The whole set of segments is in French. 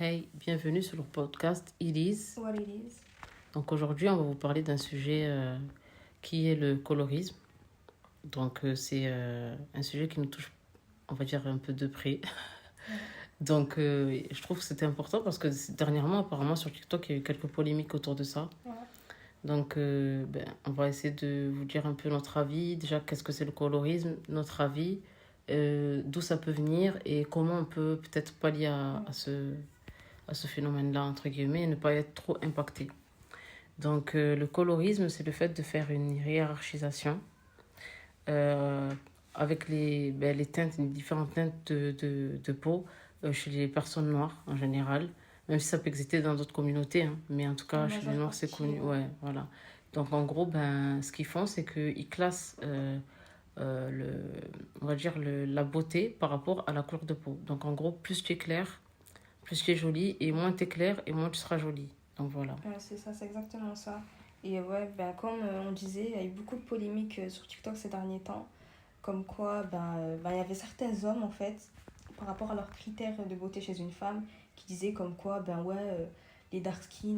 Hey, bienvenue sur le podcast It Is. What it is. Donc aujourd'hui, on va vous parler d'un sujet qui est le colorisme. Donc c'est un sujet qui nous touche, on va dire, un peu de près. Ouais. Donc je trouve que c'était important parce que dernièrement, apparemment, sur TikTok, il y a eu quelques polémiques autour de ça. Ouais. Donc on va essayer de vous dire un peu notre avis. Déjà, qu'est-ce que c'est le colorisme, notre avis, d'où ça peut venir et comment on peut peut-être pallier à ce phénomène-là, entre guillemets, et ne pas être trop impacté. Donc, le colorisme, c'est le fait de faire une hiérarchisation euh, avec les teintes, les différentes teintes de peau chez les personnes noires en général, même si ça peut exister dans d'autres communautés, hein, mais en tout cas, En chez les majeure noirs, c'est partie, connu. Ouais, voilà. Donc, en gros, ce qu'ils font, c'est qu'ils classent euh, le, on va dire la beauté par rapport à la couleur de peau. Donc, en gros, plus tu es clair, plus tu es jolie, et moins tu es clair, et moins tu seras jolie. Donc, voilà. c'est ça, c'est exactement ça. Et ouais, comme on disait, il y a eu beaucoup de polémiques sur TikTok ces derniers temps. Comme quoi, il y avait certains hommes, en fait, par rapport à leurs critères de beauté chez une femme, qui disaient comme quoi, les dark skin,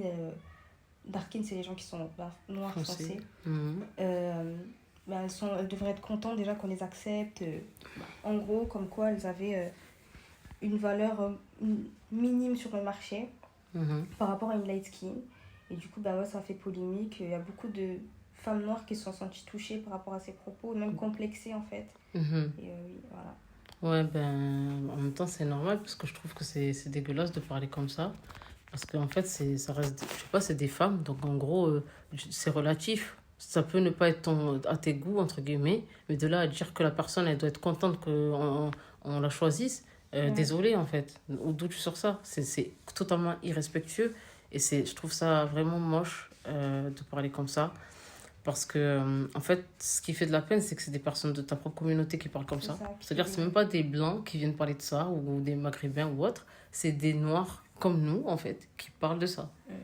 c'est les gens qui sont noirs Foncé. foncés. Mhm. Elles devraient être contentes déjà qu'on les accepte. En gros, comme quoi elles avaient une valeur minime sur le marché Mhm. par rapport à une light skin. Et du coup, ça fait polémique. Il y a beaucoup de femmes noires qui se sont senties touchées par rapport à ces propos, même complexées en fait. Mhm. Et oui, voilà. Ouais, en même temps, c'est normal parce que je trouve que c'est dégueulasse de parler comme ça. Parce qu'en fait, ça reste, je sais pas, c'est des femmes. Donc, en gros, c'est relatif. Ça peut ne pas être à tes goûts, entre guillemets. Mais de là à dire que la personne, elle doit être contente qu'on la choisisse, Ouais. désolé, en fait. D'où tu sors ça? C'est totalement irrespectueux. Et je trouve ça vraiment moche de parler comme ça. Parce que, en fait, ce qui fait de la peine, c'est que c'est des personnes de ta propre communauté qui parlent comme C'est ça. ça. C'est-à-dire que c'est même pas des blancs qui viennent parler de ça, ou des maghrébins ou autres. C'est des noirs comme nous, en fait, qui parlent de ça. Ouais.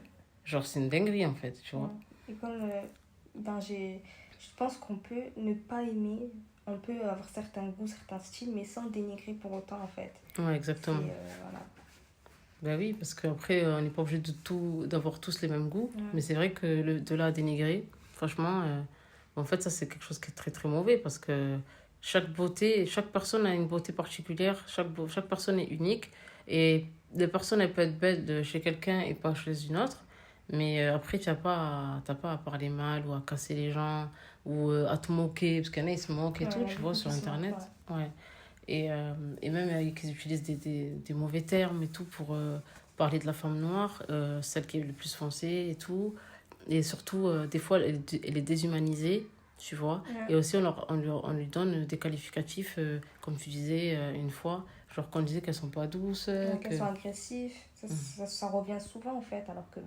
Genre, c'est une dinguerie, en fait, tu vois. Ouais. Et je pense qu'on peut ne pas aimer, on peut avoir certains goûts, certains styles, mais sans dénigrer pour autant en fait. Ouais, exactement. Voilà. Ben oui, parce qu'après, on n'est pas obligé d'avoir tous les mêmes goûts. Ouais. Mais c'est vrai que de là à dénigrer, franchement, en fait, ça, c'est quelque chose qui est très, très mauvais parce que chaque personne a une beauté particulière, chaque personne est unique. Et les personnes, elles peuvent être belles chez quelqu'un et pas chez une autre. Mais après, t'as pas à parler mal ou à casser les gens ou à te moquer, parce qu'il y en a, ils se moquent et Ouais, tout, il y en a tu vois, beaucoup sur qui se moquent, Internet. ouais. Ouais. Et même qu'ils utilisent des mauvais termes et tout pour parler de la femme noire, celle qui est le plus foncée et tout. Et surtout, des fois, elle est déshumanisée, tu vois. Ouais. Et aussi, on lui donne des qualificatifs, comme tu disais une fois, genre qu'on disait qu'elles sont pas douces. Qu'elles sont agressives, ça revient souvent en fait, alors que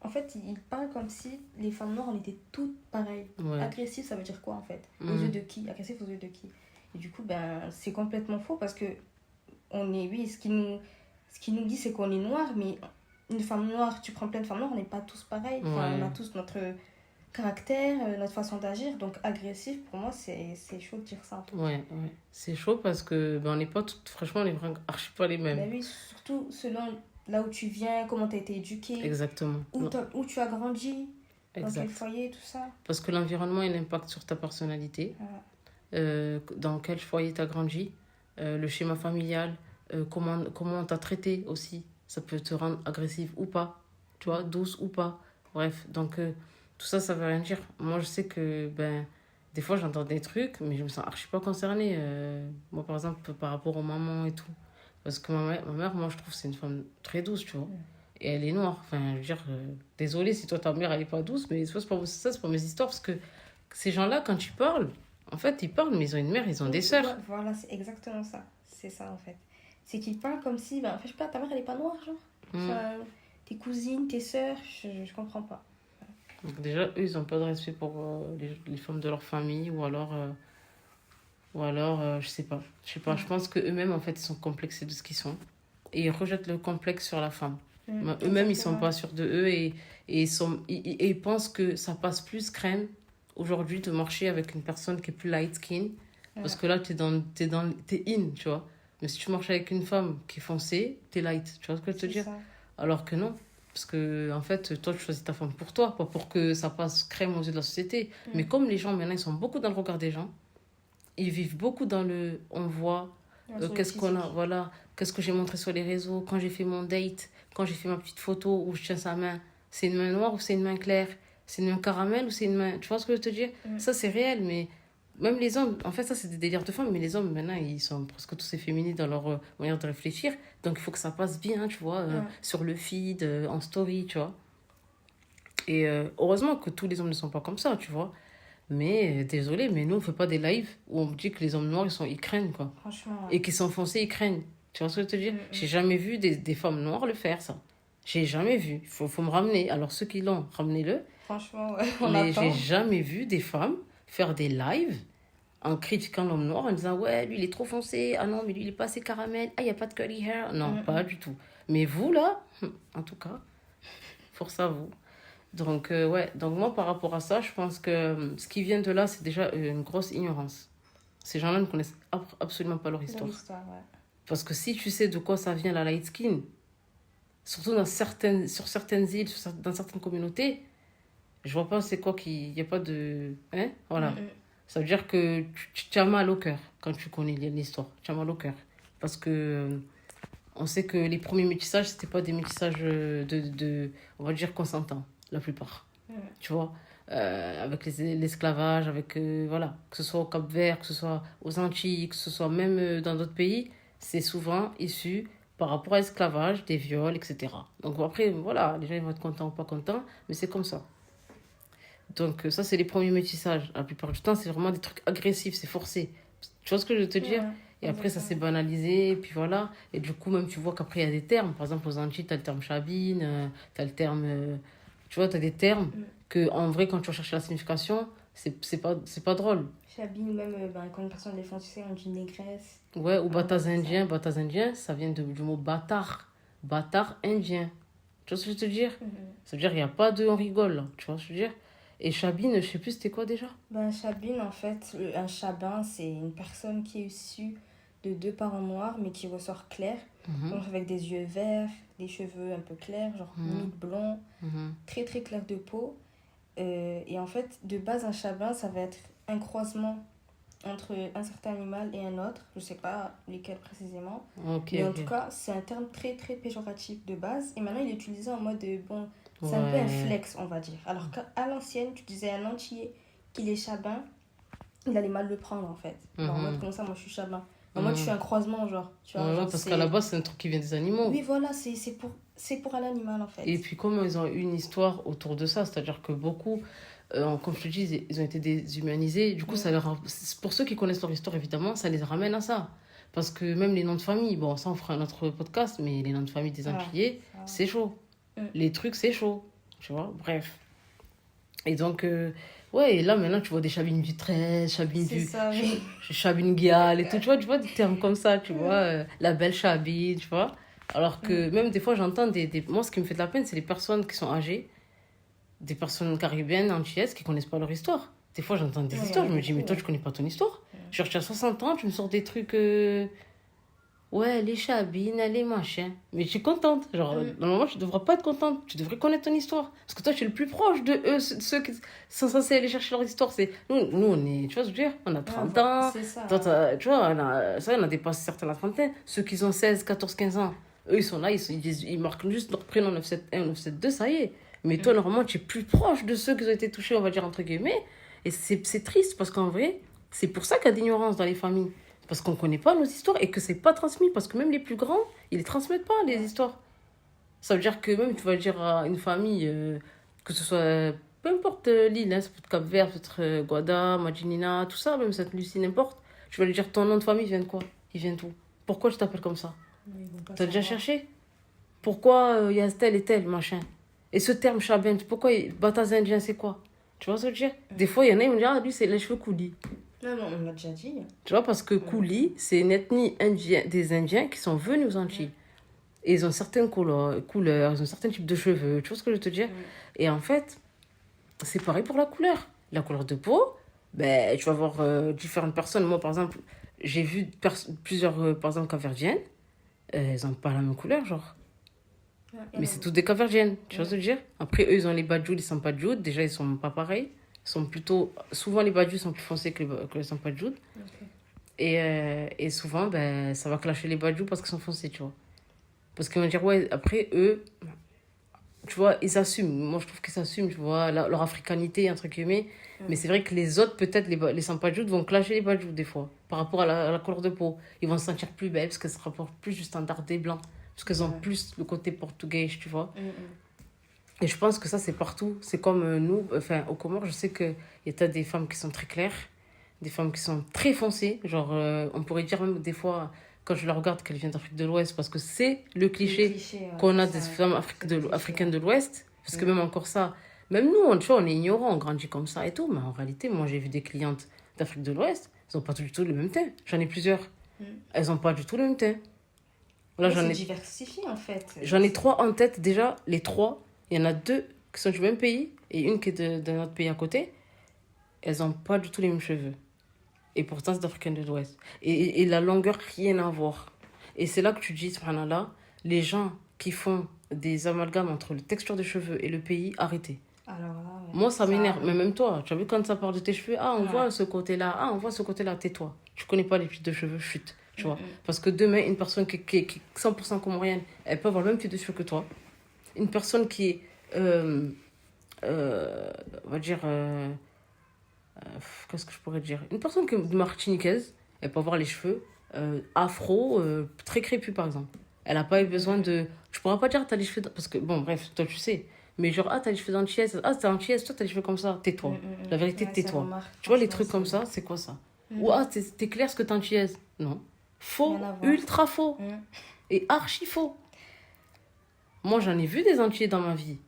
en fait, ils parlent comme si les femmes noires, on était toutes pareilles. Ouais. Agressif, ça veut dire quoi en fait? Aux yeux de qui? Agressif aux yeux de qui? Et du coup, c'est complètement faux parce que oui, ce qui nous dit, c'est qu'on est noir, mais une femme noire, tu prends plein de femmes noires, on n'est pas tous pareils. Enfin, Ouais. on a tous notre caractère, notre façon d'agir. Donc, agressif, pour moi, c'est chaud de dire ça en fait. Ouais, ouais. C'est chaud parce que on n'est pas toutes, franchement, on est vraiment archi pas les mêmes. Oui, surtout selon là où tu viens, comment tu as été éduqué, Exactement. où tu as grandi, dans Exact. quel foyer, tout ça. Parce que l'environnement, il impacte sur ta personnalité. Dans quel foyer tu as grandi, le schéma familial, comment on t'a traité aussi. Ça peut te rendre agressive ou pas, tu vois, douce ou pas. Bref, donc tout ça, ça veut rien dire. Moi, je sais que des fois, j'entends des trucs, mais je me sens archi pas concernée. Moi, par exemple, par rapport aux mamans et tout. Parce que ma mère, moi, je trouve que c'est une femme très douce, tu vois. Et elle est noire. Enfin, je veux dire, désolée si toi, ta mère, elle est pas douce, mais c'est pas mes histoires. Parce que ces gens-là, quand tu parles, en fait, ils parlent, mais ils ont une mère, ils ont des sœurs. Voilà, c'est exactement ça. C'est ça, en fait. C'est qu'ils parlent comme si, en fait, je sais pas, ta mère, elle est pas noire, genre. Enfin, tes cousines, tes sœurs, je comprends pas. Donc déjà, eux, ils n'ont pas de respect pour les femmes de leur famille, ou alors je sais pas. Je sais pas, je pense qu'eux-mêmes, en fait, ils sont complexés de ce qu'ils sont. Et ils rejettent le complexe sur la femme. Eux-mêmes, ils sont pas sûrs de eux et ils pensent que ça passe plus crème aujourd'hui de marcher avec une personne qui est plus light skin. Parce que là, t'es in, tu vois. Mais si tu marches avec une femme qui est foncée, t'es light. Tu vois ce que je veux te dire? Alors que non. Parce que, en fait, toi, tu choisis ta femme pour toi, pas pour que ça passe crème aux yeux de la société. Mais comme les gens, maintenant, ils sont beaucoup dans le regard des gens, ils vivent beaucoup dans le on voit, qu'est-ce qu'on a, voilà, qu'est-ce que j'ai montré sur les réseaux, quand j'ai fait mon date, quand j'ai fait ma petite photo où je tiens sa main, c'est une main noire ou c'est une main claire, c'est une main caramel ou c'est une main. Tu vois ce que je veux te dire? Ça, c'est réel, mais même les hommes, en fait, ça, c'est des délires de femmes, mais les hommes, maintenant, ils sont presque tous efféminés dans leur manière de réfléchir. Donc, il faut que ça passe bien, tu vois, sur le feed, en story, tu vois. Et heureusement que tous les hommes ne sont pas comme ça, tu vois. Mais désolé, mais nous, on fait pas des lives où on me dit que les hommes noirs, ils craignent, quoi. Franchement. Et qu'ils sont foncés, ils craignent. Tu vois ce que je veux te dire? J'ai jamais vu des femmes noires le faire, ça. J'ai jamais vu. Faut me ramener. Alors, ceux qui l'ont, ramenez-le. Franchement, on Mais attend. j'ai jamais vu des femmes faire des lives en critiquant l'homme noir, en disant ouais, lui il est trop foncé, ah non, mais lui il est pas assez caramel, ah il n'y a pas de curly hair. Non, pas du tout. Mais vous là, en tout cas, force à vous. Donc, ouais, donc moi par rapport à ça, je pense que ce qui vient de là, c'est déjà une grosse ignorance. Ces gens-là ne connaissent absolument pas leur histoire. Parce que si tu sais de quoi ça vient la light skin, surtout sur certaines îles, dans certaines communautés, je vois pas c'est quoi qui. Il n'y a pas de. Hein? Voilà. Ça veut dire que tu as mal au cœur quand tu connais l'histoire. Tu as mal au cœur. Parce que on sait que les premiers métissages, c'était pas des métissages on va dire, consentants, la plupart. Tu vois, avec l'esclavage, avec, voilà, que ce soit au Cap-Vert, que ce soit aux Antilles, que ce soit même dans d'autres pays, c'est souvent issu par rapport à l'esclavage, des viols, etc. Donc après, voilà, les gens ils vont être contents ou pas contents, mais c'est comme ça. Donc ça, c'est les premiers métissages. La plupart du temps, c'est vraiment des trucs agressifs, c'est forcé. Tu vois ce que je veux te dire? Et après, ça s'est banalisé, et puis voilà. Et du coup, même, tu vois qu'après, il y a des termes. Par exemple, aux Antilles, tu as le terme chabine, tu as le terme... tu vois, tu as des termes que, en vrai, quand tu vas chercher la signification, c'est pas drôle. Chabine, même quand une personne les foncée, on dit négresse. Ouais, ou bâtard indien. Bâtard indien, ça vient du mot bâtard. Bâtard indien. Tu vois ce que je veux te dire? Ça veut dire qu'il n'y a pas de on rigole, là. Tu vois ce que je veux dire? Et chabine, je sais plus c'était quoi déjà? Chabine, en fait, un chabin, c'est une personne qui est issue de 2 parents noirs, mais qui ressort clair. Donc avec des yeux verts, des cheveux un peu clairs, genre blond, très très clair de peau. Et en fait, de base, un chabin, ça va être un croisement entre un certain animal et un autre. Je sais pas lesquels précisément. Mais en tout cas, c'est un terme très très péjoratif de base. Et maintenant, il est utilisé en mode, bon... C'est un peu un flex, on va dire. Alors qu'à l'ancienne, tu disais à un Antillais qu'il est chabin, il allait mal le prendre, en fait. En mode, comme ça, moi, je suis chabin. En mode, je suis un croisement, genre. Tu vois, genre, parce qu'à la base, c'est un truc qui vient des animaux. Oui, voilà, c'est pour un animal, en fait. Et puis, comme ils ont eu une histoire autour de ça, c'est-à-dire que beaucoup, comme je te dis, ils ont été déshumanisés. Du coup, pour ceux qui connaissent leur histoire, évidemment, ça les ramène à ça. Parce que même les noms de famille, bon, ça, on fera un autre podcast, mais les noms de famille des Antillais, c'est chaud. Les trucs, c'est chaud, tu vois, bref. Et donc, ouais, et là, maintenant, tu vois des Chabines du 13, Chabine Guial et tout, tu vois des termes comme ça, tu vois, la belle Chabine, tu vois. Alors que même des fois, j'entends moi, ce qui me fait de la peine, c'est les personnes qui sont âgées, des personnes caribéennes, antillaises, qui connaissent pas leur histoire. Des fois, j'entends des histoires, je me dis, mais toi, tu connais pas ton histoire. Genre, tu as 60 ans, tu me sors des trucs... Ouais, les chabines, les machins. Mais je suis contente. Genre, normalement, tu devrais pas être contente. Tu devrais connaître ton histoire. Parce que toi, tu es le plus proche de eux, ceux qui sont censés aller chercher leur histoire. Nous, on est, tu vois ce que je veux dire? On a 30 ans. C'est ça. Toi, tu vois, on a dépassé certains la trentaine. Ceux qui ont 16, 14, 15 ans, eux, ils sont là, ils marquent juste leur prénom 971, 972, ça y est. Mais toi, normalement, tu es plus proche de ceux qui ont été touchés, on va dire, entre guillemets. Et c'est triste, parce qu'en vrai, c'est pour ça qu'il y a d'ignorance dans les familles. Parce qu'on ne connaît pas nos histoires et que c'est pas transmis. Parce que même les plus grands, ils ne transmettent pas les histoires. Ça veut dire que même tu vas dire à une famille, que ce soit peu importe l'île, hein, ça peut être Cap-Vert, peut être Guada, Madinina, tout ça, même Sainte-Lucie, n'importe. Tu vas lui dire ton nom de famille, il vient de quoi? Il vient d'où? Pourquoi tu t'appelles comme ça? Tu as déjà cherché? Pourquoi il y a tel et tel, machin? Et ce terme chabin, pourquoi Bataz indien, c'est quoi? Tu vois ce que je veux dire? Des fois, il y en a, ils vont dire, ah, lui, c'est les cheveux coulis. Non, on l'a déjà dit. Tu vois, parce que Kouli, c'est une ethnie des Indiens qui sont venus aux Antilles. Et ils ont certaines couleurs, ils ont certains types de cheveux. Tu vois ce que je veux te dire? Et en fait, c'est pareil pour la couleur. La couleur de peau, ben, tu vas voir différentes personnes. Moi, par exemple, j'ai vu plusieurs, par exemple, capverdiennes, elles n'ont pas la même couleur, genre. Ouais, Mais c'est toutes des capverdiennes, tu vois ce que je veux dire? Après, eux, ils ont les badjouds, les sampadjouds. Déjà, ils sont pas pareils. Ils sont plutôt... Souvent, les badjouds sont plus foncés que les sampadjouds. ok. Et souvent, ben, ça va clasher les badjouds parce qu'ils sont foncés, tu vois. Parce qu'ils vont dire, ouais, après, eux, tu vois, ils s'assument. Moi, je trouve qu'ils s'assument, tu vois, leur africanité, entre guillemets. Mais c'est vrai que les autres, peut-être, les sampadjouds vont clasher les badjouds, des fois, par rapport à la couleur de peau. Ils vont se sentir plus belles parce qu'elles se rapportent plus du standard des blancs. Parce qu'elles ont Ouais. plus le côté portugais, tu vois. Mm, mm. Et je pense que ça, c'est partout. C'est comme nous, enfin, au Comores, je sais qu'il y a des femmes qui sont très claires, des femmes qui sont très foncées. Genre, on pourrait dire même des fois, quand je la regarde, qu'elle vient d'Afrique de l'Ouest, parce que c'est le cliché Ouais, qu'on a c'est des ça, femmes c'est le cliché, africaines ouais. de l'Ouest. Parce que même encore ça, même nous, tu vois, on est ignorants, on grandit comme ça et tout. Mais en réalité, moi, j'ai vu des clientes d'Afrique de l'Ouest, elles n'ont pas du tout le même teint. J'en ai plusieurs. Mm. Elles n'ont pas du tout le même teint. Là, Ouais, c'est diversifié en fait. j'en ai trois en tête déjà. Les trois, il y en a deux qui sont du même pays et une qui est d'un autre pays à côté. Elles n'ont pas du tout les mêmes cheveux. Et pourtant, c'est d'Africaine de l'Ouest. Et la longueur, rien à voir. Et c'est là que tu dis, subhanallah, les gens qui font des amalgames entre la texture des cheveux et le pays, arrêtez. Alors là, ouais. Moi, ça m'énerve. Ça, Mais même toi, tu as vu quand ça part de tes cheveux, ah, on ouais. voit ce côté-là, ah, on voit ce côté-là, tais-toi. Tu connais pas les types de cheveux, chute. Tu vois. Mm, Parce que demain, une personne qui est 100% comorienne, elle peut avoir le même type de cheveux que toi. Une personne qui est, on va dire, qu'est-ce que je pourrais dire? Une personne qui est martiniquaise, elle peut avoir les cheveux afro, très crépus par exemple. Elle n'a pas eu besoin de. Tu pourras pas dire t'as les cheveux. Parce que, bon, bref, toi tu sais. Mais genre, ah, t'as les cheveux d'antillaise, ah, t'es antillaise, toi t'as les cheveux comme ça, tais-toi. La vérité, Ouais, c'est tais-toi. remarque, Tu vois, les franchement, trucs comme c'est. ça, c'est quoi ça? Mm. Ou ah, t'es clair ce que t'es antillaise. Non. Faux, Rien à voir. ultra faux. Mm. Et archi faux. Moi, j'en ai vu des Antillais dans ma vie.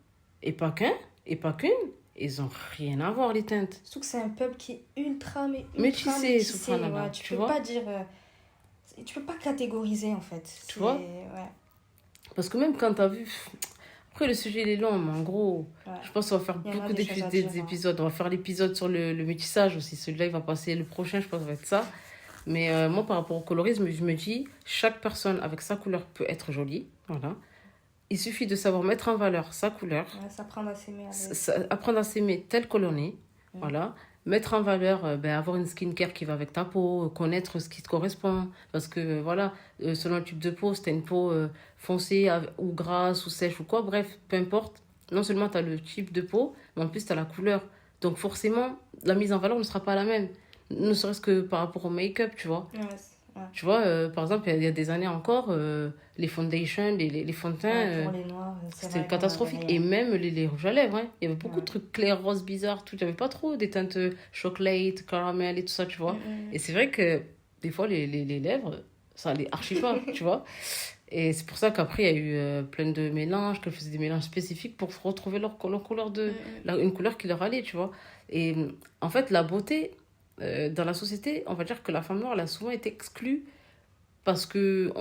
Et pas qu'un, et pas qu'une. Ils ont rien à voir, les teintes. Surtout que c'est un peuple qui est ultra, mais ultra Métissé, métissé. subhanallah, Ouais, tu tu peux vois. pas dire. Tu peux pas catégoriser en fait. Tu vois. Ouais. Parce que même quand t'as vu. Après, le sujet, il est long, mais en gros, Ouais. je pense qu'on va faire Il y en a beaucoup des choses à dire, hein. d'épisodes. On va faire l'épisode sur le métissage aussi. Celui-là, il va passer. Le prochain, je pense, ça va être ça. Mais moi, par rapport au colorisme, je me dis, chaque personne avec sa couleur peut être jolie. Voilà. Il suffit de savoir mettre en valeur sa couleur, Ouais, s'apprendre à s'aimer avec. apprendre à s'aimer tel que l'on est. Mm. Voilà. Mettre en valeur, avoir une skincare qui va avec ta peau, connaître ce qui te correspond. Parce que, voilà, selon le type de peau, si tu as une peau foncée ou grasse ou sèche ou quoi, bref, peu importe. Non seulement tu as le type de peau, mais en plus tu as la couleur. Donc forcément, la mise en valeur ne sera pas la même. Ne serait-ce que par rapport au make-up, tu vois. Ouais, ouais. Tu vois, par exemple, il y a des années encore, les foundations, les fonds de teint, Ouais, pour les noirs, c'est c'était vrai qu'on catastrophique. avait Et rien. même les rouges à lèvres, hein. Il y avait beaucoup de Ouais. trucs clairs, roses, bizarres, tout. Il n'y avait pas trop des teintes chocolate, caramel et tout ça, tu vois. Et c'est vrai que des fois, les lèvres, ça allait archi pas, tu vois. Et c'est pour ça qu'après, il y a eu plein de mélanges, qu'elles faisaient des mélanges spécifiques pour retrouver leur couleur une couleur qui leur allait, tu vois. Et en fait, la beauté, dans la société, on va dire que la femme noire, elle a souvent été exclue parce que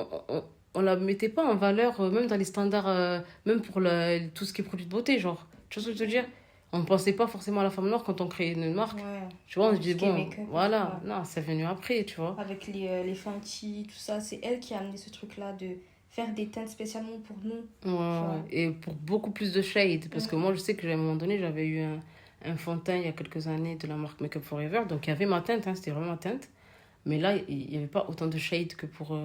on la mettait pas en valeur, même dans les standards, même pour tout ce qui est produit de beauté, genre. Tu vois ce que je veux dire? On ne pensait pas forcément à la femme noire quand on créait une marque. Ouais. Tu vois, on se Tout disait, ce qui est bon, make-up et voilà, tout, non, c'est venu après, tu vois. avec les Fenty, tout ça, c'est elle qui a amené ce truc-là de faire des teintes spécialement pour nous. Ouais, vois. ouais. Et pour beaucoup plus de shade. Parce que moi, je sais qu'à un moment donné, j'avais eu un fond de teint il y a quelques années de la marque Make Up Forever. Donc, il y avait ma teinte, hein, c'était vraiment ma teinte. Mais là, il n'y avait pas autant de shades que pour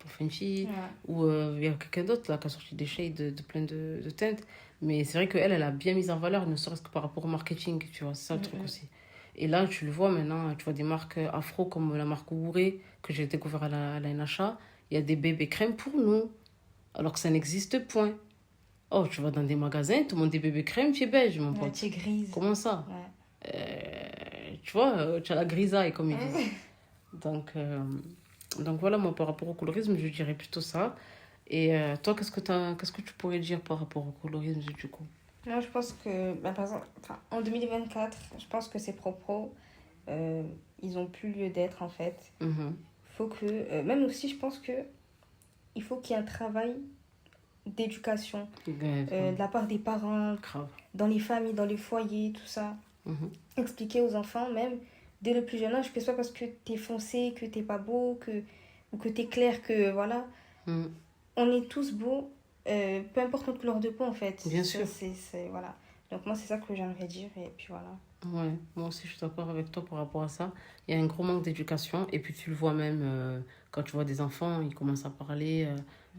Fenty. Ouais. Ou il y a quelqu'un d'autre là, qui a sorti des shades de plein de teintes. Mais c'est vrai qu'elle, elle a bien mis en valeur, ne serait-ce que par rapport au marketing, tu vois. C'est ça le truc aussi. Et là, tu le vois maintenant, tu vois des marques afro comme la marque Ouré, que j'ai découvert à la NHA. Il y a des bébés crèmes pour nous, alors que ça n'existe point. Oh, tu vas dans des magasins, tout le monde des bébés crèmes, tu es belge, mon Ouais, pote. tu es grise. Comment ça? Tu vois, tu as la grisaille, comme ils disent. Donc voilà, moi, par rapport au colorisme, je dirais plutôt ça. Et toi, qu'est-ce que tu pourrais dire par rapport au colorisme, du coup? Moi, je pense que, bah, par exemple, en 2024, je pense que ces propos, ils ont plus lieu d'être, en fait. Mhm. Faut que, même aussi, je pense que il faut qu'il y ait un travail d'éducation Ouais, de la part des parents, grave. dans les familles, dans les foyers, tout ça. Mhm. Expliquer aux enfants, même dès le plus jeune âge, que ce soit parce que t'es foncé, que t'es pas beau, ou que t'es clair, que voilà. Mm. On est tous beaux, peu importe notre couleur de peau en fait. Bien sûr. Voilà. Donc moi, c'est ça que j'aimerais dire, et puis voilà. Ouais, moi aussi je suis d'accord avec toi par rapport à ça. Il y a un gros manque d'éducation et puis tu le vois même quand tu vois des enfants, ils commencent à parler,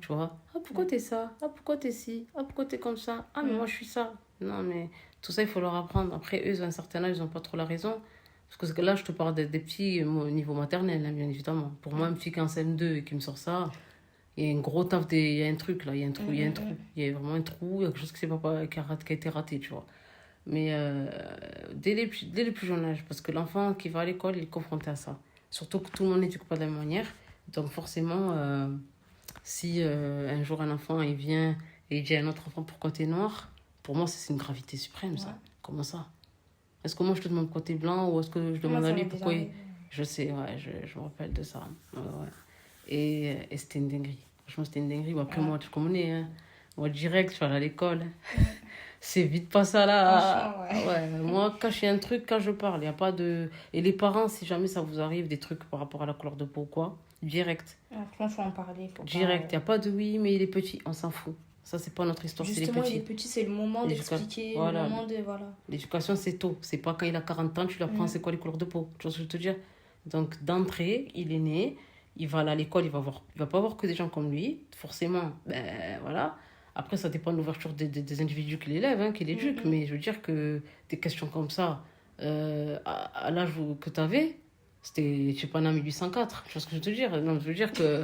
tu vois. Ah, pourquoi t'es ça? Ah, pourquoi t'es ci? Ah, pourquoi t'es comme ça? Ah, mais moi je suis ça. Non, mais tout ça il faut leur apprendre. Après, eux, à un certain âge, ils n'ont pas trop la raison. Parce que là, je te parle des petits au niveau maternel, hein, bien évidemment. Pour moi, un petit qui est en CM2 et qui me sort ça, il y a un gros taf, il y a un truc là, il y a un trou, il y a un trou. Il y a vraiment un trou, il y a quelque chose qui a été raté, tu vois. Mais dès le plus jeune âge, parce que l'enfant qui va à l'école, il est confronté à ça. Surtout que tout le monde n'éduque pas de la même manière. Donc forcément, si un jour un enfant il vient et il dit à un autre enfant pourquoi t'es noir, pour moi c'est une gravité suprême ça. Comment ça? Est-ce que moi je te demande pourquoi t'es blanc ou est-ce que je demande à lui pourquoi il... Je sais, ouais, je me rappelle de ça. Ouais, ouais. Et c'était une dinguerie. Franchement, c'était une dinguerie. Bon, après, moi, tu connais, hein. Moi, direct, je suis allée à l'école. C'est vite pas ça là. Ouais, moi, quand je fais un truc, quand je parle, il n'y a pas de. Et les parents, si jamais ça vous arrive, des trucs par rapport à la couleur de peau ou quoi, direct. Franchement, faut en parler. Direct, il n'y a pas de oui, mais il est petit, on s'en fout. Ça, c'est pas notre histoire, justement, c'est les petits. Il est petit, c'est le moment d'expliquer, voilà. Le moment de. Voilà. L'éducation, c'est tôt. C'est pas quand il a 40 ans, tu lui apprends c'est quoi les couleurs de peau. Tu vois ce que je veux te dire? Donc, d'entrée, il est né, il va aller à l'école, il va pas voir que des gens comme lui. Forcément, ben voilà. Après, ça dépend de l'ouverture des individus qui l'élèvent, hein, qui l'éduquent. Mais je veux dire que des questions comme ça, à l'âge que tu avais, c'était, je sais pas, en 1804. Tu vois ce que je veux te dire? Non, je veux dire que.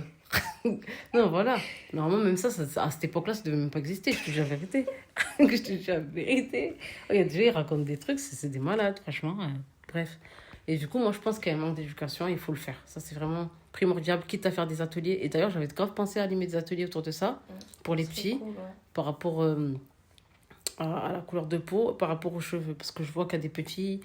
Non, voilà. Normalement, même ça, à cette époque-là, ça devait même pas exister. Je te dis la vérité. Je te dis la vérité. Regarde, déjà, ils racontent des trucs, c'est des malades, franchement. Bref. Et du coup, moi, je pense qu'il y a un manque d'éducation, il faut le faire. Ça, c'est vraiment primordial, quitte à faire des ateliers. Et d'ailleurs, j'avais grave pensé à animer des ateliers autour de ça, pour les petits, cool, par rapport à la couleur de peau, par rapport aux cheveux. Parce que je vois qu'il y a des petits,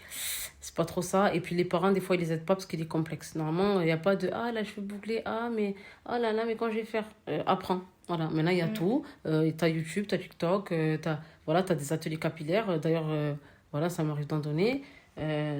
c'est pas trop ça. Et puis les parents, des fois, ils les aident pas parce qu'il est complexe. Normalement, il n'y a pas de ah, là, les cheveux bouclés, ah, mais oh là là, mais quand je vais faire, apprends. Voilà, maintenant, il y a tout. T'as YouTube, t'as TikTok, t'as des ateliers capillaires. D'ailleurs, voilà, ça m'arrive d'en donner.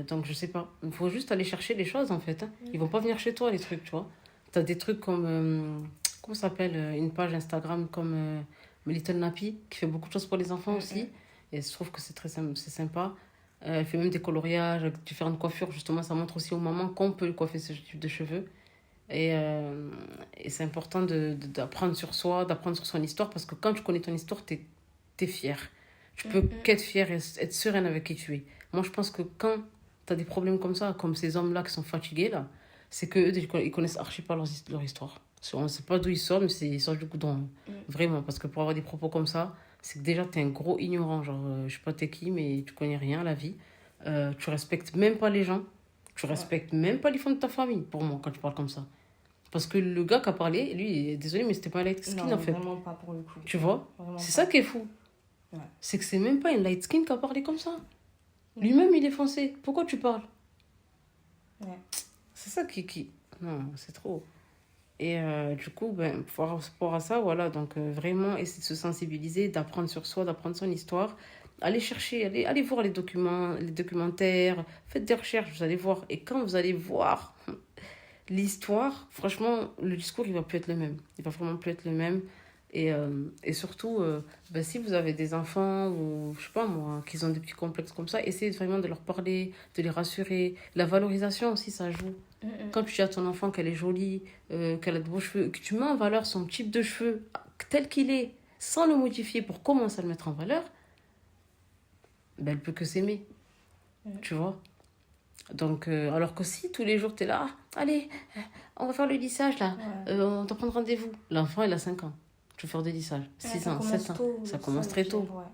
Donc, je sais pas. Il faut juste aller chercher les choses, en fait. Hein. Ils vont pas venir chez toi, les trucs, tu vois. T'as des trucs comme, comment ça s'appelle, une page Instagram comme Little Nappy, qui fait beaucoup de choses pour les enfants aussi. Et je trouve que c'est c'est sympa. Elle fait même des coloriages avec différentes coiffures. Justement, ça montre aussi aux mamans qu'on peut coiffer ce type de cheveux. Et c'est important d'apprendre sur soi, d'apprendre sur son histoire, parce que quand tu connais ton histoire, t'es fier. Tu peux qu'être fier et être sereine avec qui tu es. Moi, je pense que quand tu as des problèmes comme ça, comme ces hommes-là qui sont fatigués, là, c'est qu'eux, ils connaissent archi pas leur histoire. On ne sait pas d'où ils sortent, mais ils sortent du goudron. Vraiment, parce que pour avoir des propos comme ça, c'est que déjà, tu es un gros ignorant. Genre, je sais pas t'es qui, mais tu connais rien à la vie. Tu respectes même pas les gens. Tu respectes même pas les fonds de ta famille, pour moi, quand tu parles comme ça. Parce que le gars qui a parlé, lui, désolé, mais c'était pas light skin, en fait. Non, vraiment pas pour le coup. Tu vois? C'est ça qui est fou. Ouais. C'est que c'est même pas une light skin qui a parlé comme ça. Lui-même, il est foncé. Pourquoi tu parles? Ouais. C'est ça qui... Non, c'est trop. Et du coup, par rapport à ça, voilà, donc vraiment essayer de se sensibiliser, d'apprendre sur soi, d'apprendre son histoire. Allez chercher, allez voir les documentaires, faites des recherches, vous allez voir. Et quand vous allez voir l'histoire, franchement, le discours, il va plus être le même. Il va vraiment plus être le même. Et surtout, si vous avez des enfants ou, je sais pas moi, qui ont des petits complexes comme ça, essayez vraiment de leur parler, de les rassurer. La valorisation aussi, ça joue. Quand tu dis à ton enfant qu'elle est jolie, qu'elle a de beaux cheveux, que tu mets en valeur son type de cheveux tel qu'il est, sans le modifier pour commencer à le mettre en valeur, elle peut que s'aimer. Tu vois? Donc, alors que si tous les jours tu es là, allez, on va faire le lissage là, on doit prendre rendez-vous. L'enfant, il a 5 ans. Tu veux faire des lissages. 6 ans, 7 ans. Ça commence très tôt. Ouais.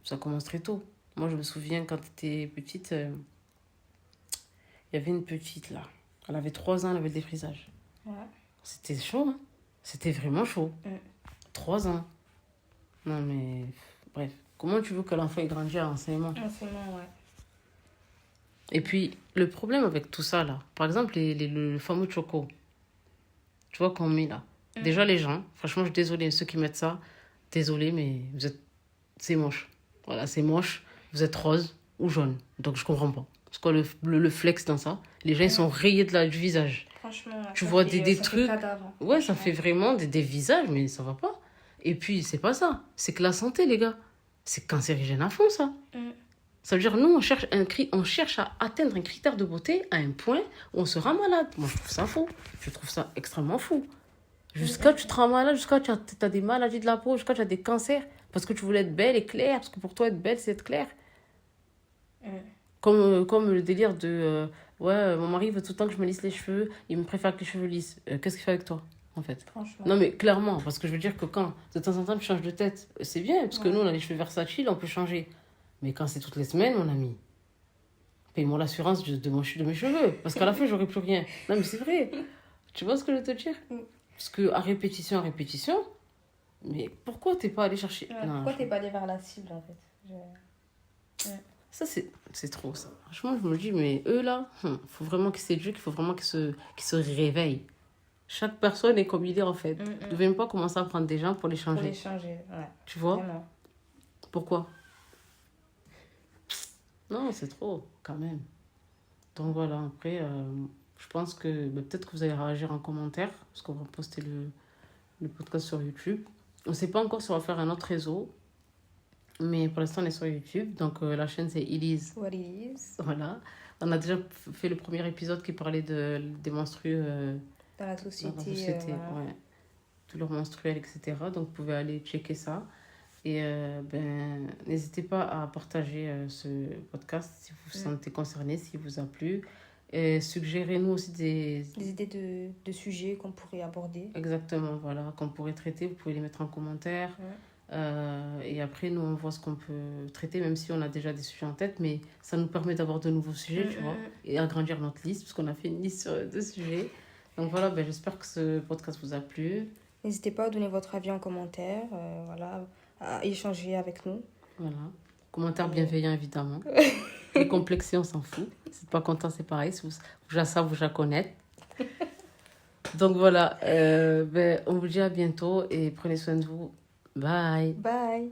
Ça commence très tôt. Moi, je me souviens quand tu étais petite, il y avait une petite là. Elle avait 3 ans, elle avait le défrisage. Ouais. C'était chaud, hein. C'était vraiment chaud. 3 ans. Non, mais bref. Comment tu veux que l'enfant ait grandi à l'enseignement? Enseignement, ouais. Et puis, le problème avec tout ça, là, par exemple, le fameux choco, tu vois qu'on met là. Déjà, les gens, franchement, je suis désolée, ceux qui mettent ça, désolée, mais c'est moche. Voilà, c'est moche. Vous êtes rose ou jaune. Donc, je comprends pas. C'est quoi le flex dans ça? Les gens, ils sont rayés du visage. Franchement, tu vois des ça trucs. fait cadavre, hein. Ouais, ça fait vraiment des visages, mais ça va pas. Et puis, c'est pas ça. C'est que la santé, les gars, c'est cancérigène à fond, ça. Ça veut dire, nous, on cherche à atteindre un critère de beauté à un point où on sera malade. Moi, je trouve ça fou. Je trouve ça extrêmement fou. Jusqu'à tu te rends malade, jusqu'à tu as des maladies de la peau, jusqu'à tu as des cancers. Parce que tu voulais être belle et claire. Parce que pour toi, être belle, c'est être claire. Comme le délire de... ouais, mon mari veut tout le temps que je me lisse les cheveux. Il me préfère que les cheveux lisses. Qu'est-ce qu'il fait avec toi, en fait? Franchement. Non, mais clairement. Parce que je veux dire que quand, de temps en temps, tu changes de tête, c'est bien. Parce que nous, on a les cheveux versatiles, on peut changer. Mais quand c'est toutes les semaines, mon ami, paye-moi l'assurance de mes cheveux. Parce qu'à la fin, j'aurai plus rien. Non, mais c'est vrai. Tu vois ce que je veux te dire? Parce qu'à répétition, mais pourquoi t'es pas allé chercher... pourquoi t'es pas allé vers la cible, en fait? Ça, c'est trop, ça. Franchement, je me dis, mais eux, là, faut vraiment qu'ils s'éduquent, il faut vraiment qu'ils se réveillent. Chaque personne est comme il est, en fait. Tu ne devais même pas commencer à prendre des gens pour les changer. Pour les changer, ouais. Tu vois? Vraiment. Pourquoi? Non, c'est trop, quand même. Donc voilà, après, je pense que peut-être que vous allez réagir en commentaire, parce qu'on va poster le podcast sur YouTube. On ne sait pas encore si on va faire un autre réseau, mais pour l'instant, on est sur YouTube. Donc la chaîne, c'est It Is What It Is. Voilà. On a déjà fait le premier épisode qui parlait des menstrues dans la société. Ouais. De leurs menstruels, etc. Donc vous pouvez aller checker ça. Et n'hésitez pas à partager ce podcast si vous vous sentez concerné, s'il vous a plu. Et suggérez-nous aussi des idées de sujets qu'on pourrait aborder. Exactement, voilà, qu'on pourrait traiter. Vous pouvez les mettre en commentaire. Et après, nous, on voit ce qu'on peut traiter, même si on a déjà des sujets en tête. Mais ça nous permet d'avoir de nouveaux sujets, tu vois, et agrandir notre liste, parce qu'on a fait une liste de sujets. Donc voilà, j'espère que ce podcast vous a plu. N'hésitez pas à donner votre avis en commentaire. Voilà, à échanger avec nous. Voilà. Commentaires bienveillants, évidemment. Les complexés, on s'en fout. Si vous n'êtes pas content, c'est pareil. Si vous déjà ça, vous déjà connaître. Donc voilà, on vous dit à bientôt et prenez soin de vous. Bye. Bye.